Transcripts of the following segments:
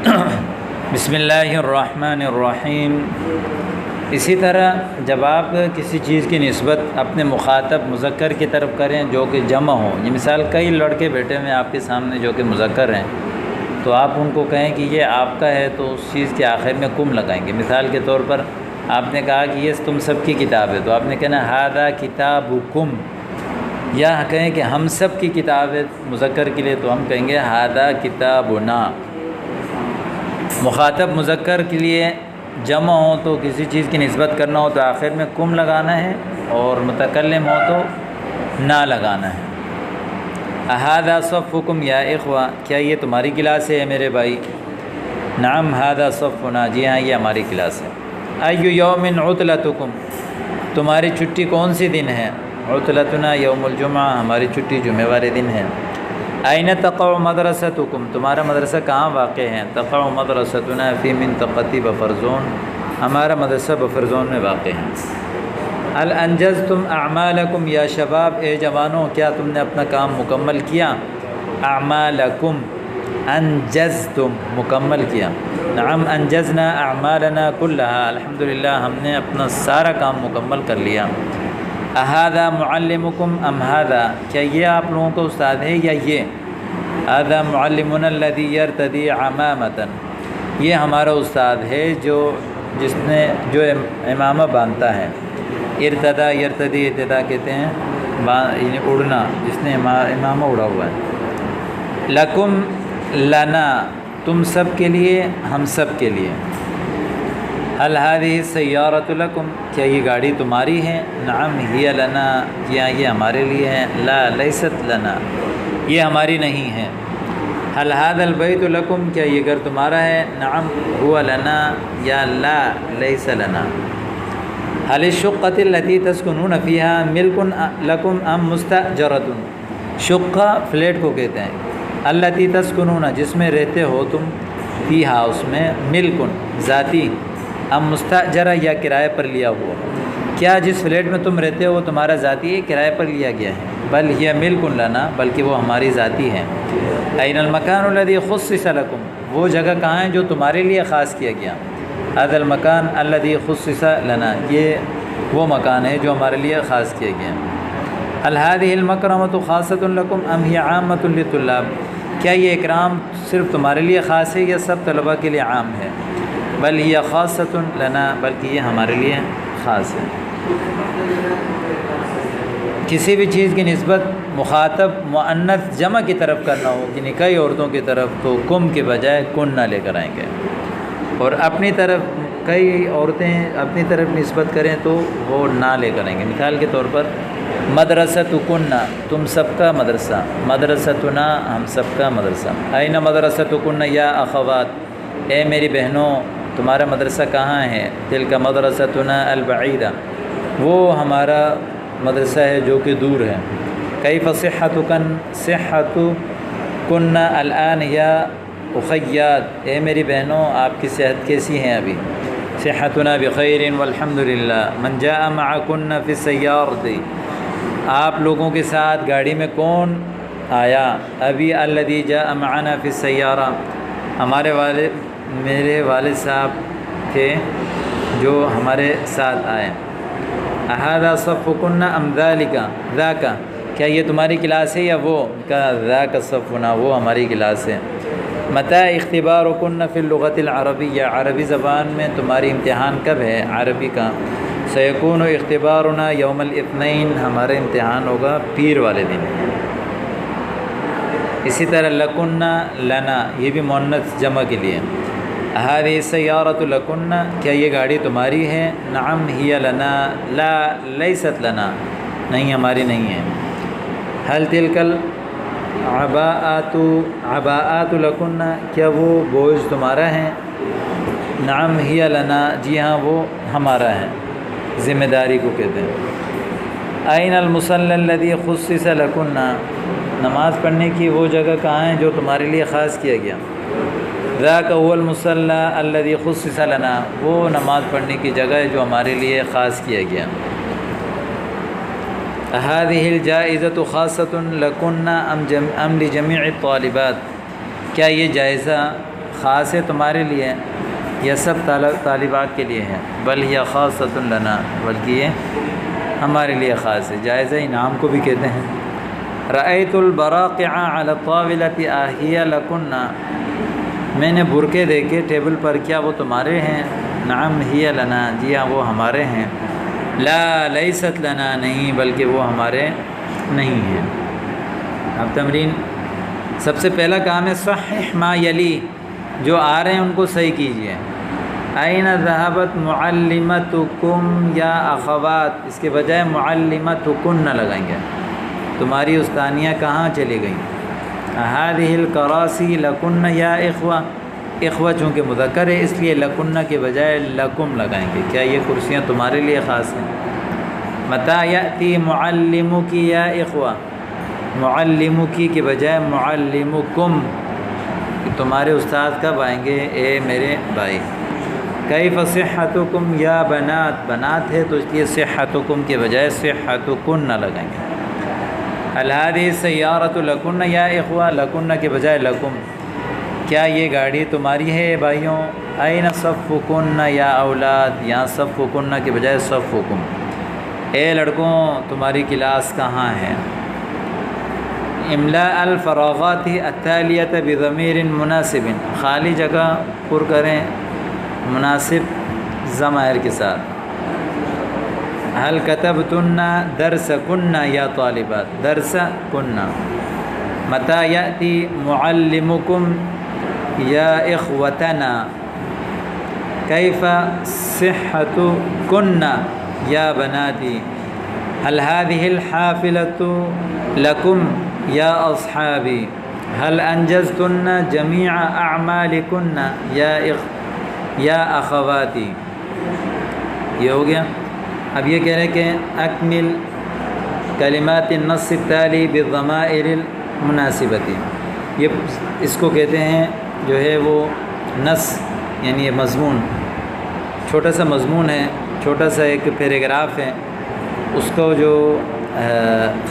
بسم اللہ الرحمن الرحیم۔ اسی طرح جب آپ کسی چیز کی نسبت اپنے مخاطب مذکر کی طرف کریں جو کہ جمع ہو، یہ مثال کئی لڑکے بیٹھے ہوئے آپ کے سامنے جو کہ مذکر ہیں، تو آپ ان کو کہیں کہ یہ آپ کا ہے تو اس چیز کے آخر میں کم لگائیں گے۔ مثال کے طور پر آپ نے کہا کہ یہ تم سب کی کتاب ہے، تو آپ نے کہنا ھذا کتابکم، یا کہیں کہ ہم سب کی کتاب ہے مذکر کے لیے، تو ہم کہیں گے ھذا کتابنا۔ مخاطب مذکر کے لیے جمع ہو تو کسی چیز کی نسبت کرنا ہو تو آخر میں کم لگانا ہے، اور متکلم ہو تو نہ لگانا ہے۔ اھذا صفکم یا اخوہ، کیا یہ تمہاری کلاس ہے میرے بھائی؟ نعم ھذا صفنا، جی ہاں یہ ہماری کلاس ہے۔ ای یوم عطلتکم، تمہاری چھٹی کون سی دن ہے؟ عطلتنا یوم الجمعہ، ہماری چھٹی جمعہ والے دن ہے۔ این تقع مدرستکم، تمہارا مدرسہ کہاں واقع ہے؟ تقع مدرستنا فی منطقتی بفرزون، ہمارا مدرسہ بفرزون میں واقع ہے۔ هل انجزتم اعمالکم یا شباب، اے جوانوں کیا تم نے اپنا کام مکمل کیا؟ اعمالکم، انجزتم مکمل کیا۔ نعم انجزنا اعمالنا کلها، الحمدللہ ہم نے اپنا سارا کام مکمل کر لیا۔ اھذا معلمکم ام ھذا، کیا یہ آپ لوگوں کا استاد ہے یا یہ؟ ھذا معلمنا الذی یرتدی عمامۃ، یہ ہمارا استاد ہے جو امامہ باندھتا ہے۔ ارتدا یرتدی، ارتدا کہتے ہیں یعنی اڑنا، جس نے امامہ اڑا ہوا ہے۔ لکم لنا، تم سب کے لیے ہم سب کے لیے۔ هل هذه السیارۃ لکم، کیا یہ گاڑی تمہاری ہے؟ نعم ہی لنا، جی ہاں یہ ہمارے لیے ہے۔ لا لیست لنا، یہ ہماری نہیں ہے۔ هل هذا البیت لکم، کیا یہ گھر تمہارا ہے؟ نعم هو لنا یا لا لیس لنا۔ هل الشقۃ التي تسکنون فیها ملک لکم ام مستأجرۃ، شقہ فلیٹ کو کہتے ہیں، التي تسکنون جس میں رہتے ہو تم، فیہا اس میں، ملک ذاتی، ام مستأجرہ یا کرائے پر لیا ہوا، کیا جس فلیٹ میں تم رہتے ہو وہ تمہارا ذاتی ہے، کرائے پر لیا گیا ہے؟ بل ہی ملک لنا، بلکہ وہ ہماری ذاتی ہے۔ این المکان الذی خصص لکم، وہ جگہ کہاں ہے جو تمہارے لیے خاص کیا گیا؟ ھذا المکان الذی خصص لنا، یہ وہ مکان ہے جو ہمارے لیے خاص کیا گیا۔ هل هذه المکرمۃ خاصۃ لکم ام ہی عامۃ للطلاب، کیا یہ اکرام صرف تمہارے لیے خاص ہے یا سب طلباء کے لیے عام ہے؟ بل ہی خاصۃ لنا، بلکہ یہ ہمارے لیے خاص ہے۔ کسی بھی چیز کی نسبت مخاطب مؤنث جمع کی طرف کرنا ہو، یعنی کئی عورتوں کی طرف، تو کم کے بجائے کن نہ لے کر آئیں گے، اور اپنی طرف کئی عورتیں اپنی طرف نسبت کریں تو وہ نہ لے کر آئیں گے۔ مثال کے طور پر مدرستکن، تم سب کا مدرسہ، مدرستنا ہم سب کا مدرسہ۔ این مدرستکن یا اخوات، اے میری بہنوں تمہارا مدرسہ کہاں ہے؟ تلک مدرستنا البعیدہ، وہ ہمارا مدرسہ ہے جو کہ دور ہے۔ کیف صحتکن الآن یا اخیات، اے میری بہنوں آپ کی صحت کیسی ہیں ابھی؟ صحتنا بخیر والحمد للہ۔ من جاء معکن فی السیارۃ، آپ لوگوں کے ساتھ گاڑی میں کون آیا؟ ابھی الذی جاء معنا فی السیارہ، میرے والد صاحب تھے جو ہمارے ساتھ آئے۔ اھذا صفکن ام ذاک، کیا یہ تمہاری کلاس ہے یا وہ؟ کہا ذاک صفنا، وہ ہماری کلاس ہے۔ متی اختبارکن فی اللغۃ العربیہ، عربی زبان میں تمہاری امتحان کب ہے عربی کا؟ سیکون اختبارنا یوم الاثنین، ہمارا امتحان ہوگا پیر والے دن۔ اسی طرح لکن لنا، یہ بھی مؤنث جمع کے لیے۔ ھذہ السیارۃ لکن، کیا یہ گاڑی تمہاری ہے؟ نعم ہی لنا، لا لیست لنا، نہیں ہماری نہیں ہے۔ هل تلک العباءات لکن، کیا وہ بوجھ تمہارا ہے؟ نعم ہی لنا، جی ہاں وہ ہمارا ہے، ذمہ داری کو کہتے ہیں۔ این المصلی الذی خصص لکن، نماز پڑھنے کی وہ جگہ کہاں ہے جو تمہارے لیے خاص کیا گیا؟ ذاک هو المصلی الذی خصص لنا، وہ نماز پڑھنے کی جگہ ہے جو ہمارے لیے خاص کیا گیا۔ هذه الجائزۃ خاصۃ لکن ام لجمیع الطالبات، کیا یہ جائزہ خاص ہے تمہارے لیے یا سب طالبات کے لیے ہے؟ بل یہ خاصۃ لنا، بلکہ یہ ہمارے لیے خاص ہے، جائزہ انعام کو بھی کہتے ہیں۔ رأیت البراقع علی الطاولۃ آہیہ لکن، میں نے برقعے دیکھے ٹیبل پر، کیا وہ تمہارے ہیں؟ نعم ہی لنا، جی ہاں وہ ہمارے ہیں۔ لا لیست لنا، نہیں بلکہ وہ ہمارے نہیں ہیں۔ اب تمرین، سب سے پہلا کام ہے صحح ما یلی، جو آ رہے ہیں ان کو صحیح کیجئے۔ این ذہبت معلمتکم یا اخوات، اس کے بجائے معلمتکن نہ لگائیں گے، تمہاری استانیاں کہاں چلی گئیں؟ ہذہ الکراسی لکن یا اخوہ، اخوہ چونکہ مذکر ہے اس لیے لکن کے بجائے لکم لگائیں گے، کیا یہ کرسیاں تمہارے لیے خاص ہیں؟ متی یأتی معلمکی یا اخوہ، معلمکی کے بجائے معلمکم، کہ تمہارے استاد کب آئیں گے اے میرے بھائی۔ کیف صحتکم یا بنات، بنات ہے تو اس لیے صحتکم کے بجائے صحتکن نہ لگائیں گے۔ هل هذه السیارۃ لکن یا اخوہ، لکن کے بجائے لکم، کیا یہ گاڑی تمہاری ہے بھائیوں؟ این صفکن یا اولاد، یہاں صفکن کے بجائے صفکم، اے لڑکوں تمہاری کلاس کہاں ہے؟ املاء الفراغات التالیۃ بضمیر مناسب، خالی جگہ پر کریں مناسب ضمائر کے ساتھ۔ هل كتبتن درسکن یا طالبات، درسکن۔ متی یأتی معلمکم یا اخوتنا، کیف صحتکن یا بناتی۔ هل هذه الحافلة لکم یا اصحابی، هل انجزتن جمیع اعمالکن یا اخواتی۔ یہ ہو گیا۔ اب یہ کہہ رہے ہیں کہ اکمل کلمات النص التالی بالضمائر المناسبۃ، یہ اس کو کہتے ہیں جو ہے وہ نص، یعنی یہ مضمون، چھوٹا سا مضمون ہے، چھوٹا سا ایک پیراگراف ہے، اس کو جو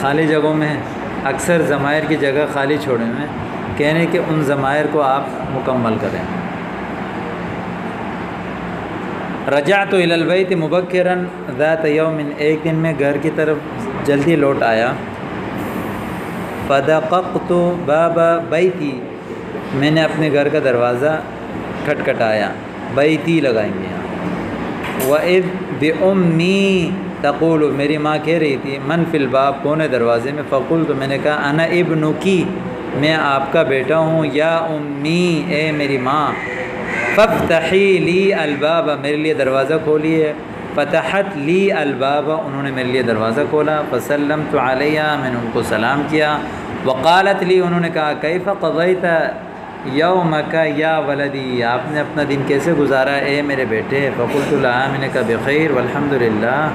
خالی جگہوں میں اکثر ضمائر کی جگہ خالی چھوڑے ہوئے ہیں، کہنے کہ ان ضمائر کو آپ مکمل کریں۔ رجعت الی البیت مبکرا ذات یوم، ایک دن میں گھر کی طرف جلدی لوٹ آیا۔ فدققت باب بیتی، میں نے اپنے گھر کا دروازہ کھٹکھٹایا، بیتی لگائیں گے یہاں۔ وَإِذْ بِأُمِّي تقول، میری ماں کہہ رہی تھی، من فی الباب، کون ہے دروازے میں؟ فقلت، میں نے کہا، انا ابنکی، میں آپ کا بیٹا ہوں، یا امی، اے میری ماں، فافتحی لی الباب، میرے لیے دروازہ کھولیے۔ فتحت لی الباب، انہوں نے میرے لیے دروازہ کھولا۔ فسلمت علیہ، میں نے ان کو سلام کیا۔ وقالت لی، انہوں نے کہا، کیف قضیت یومک یا ولدی، آپ نے اپنا دن کیسے گزارا اے میرے بیٹے؟ فقلت لہا، میں نے کہا، بخیر والحمدللہ،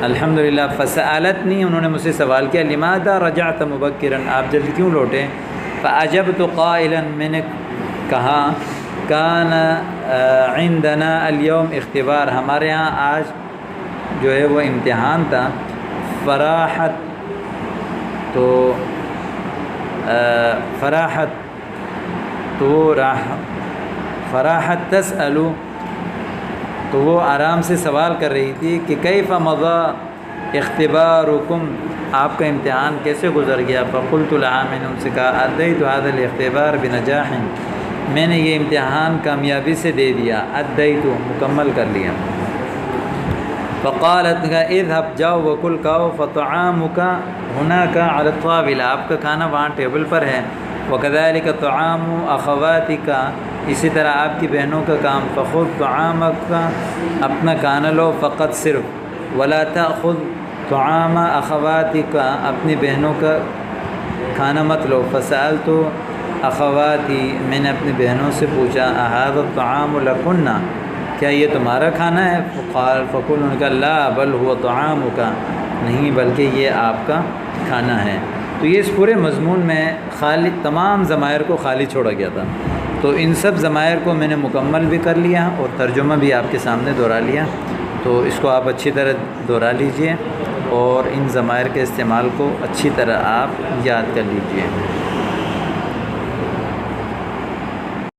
الحمدللہ۔ فسألتنی، انہوں نے مجھ سے سوال کیا، لماذا رجعت مبکرا، آپ جلدی کیوں لوٹے؟ فأجبت قائلا، میں نے کہا، کان عندنا اليوم اختبار، ہمارے ہاں آج جو ہے وہ امتحان تھا۔ فراحت تسألو، تو وہ آرام سے سوال کر رہی تھی کہ کیف مضى اختبارکم، آپ کا امتحان کیسے گزر گیا؟ فقلت لها، میں نے ان سے کہا، ادیت هذا الاختبار بنجاح، میں نے یہ امتحان کامیابی سے دے دیا، ادیت مکمل کر لیا۔ فقالت، اذهب، جاؤ، وکل، کھاؤ، فطعامک هناك على الطاولة، آپ کا کھانا وہاں ٹیبل پر ہے۔ وكذلك طعام اخواتک، اسی طرح آپ کی بہنوں کا کام۔ فخذ طعامک، اپنا کھانا لو، فقط صرف، ولا تأخذ طعام اخواتک، اپنی بہنوں کا کھانا مت لو۔ فسألت اخواتی، میں نے اپنی بہنوں سے پوچھا، اهذا الطعام لکن، کیا یہ تمہارا کھانا ہے؟ فقل، انہوں نے کہا، لا بل هو طعامک، نہیں بلکہ یہ آپ کا کھانا ہے۔ تو یہ اس پورے مضمون میں خالی تمام ضمائر کو خالی چھوڑا گیا تھا، تو ان سب ضمائر کو میں نے مکمل بھی کر لیا اور ترجمہ بھی آپ کے سامنے دہرا لیا، تو اس کو آپ اچھی طرح دہرا لیجئے اور ان ضمائر کے استعمال کو اچھی طرح آپ یاد کر لیجئے۔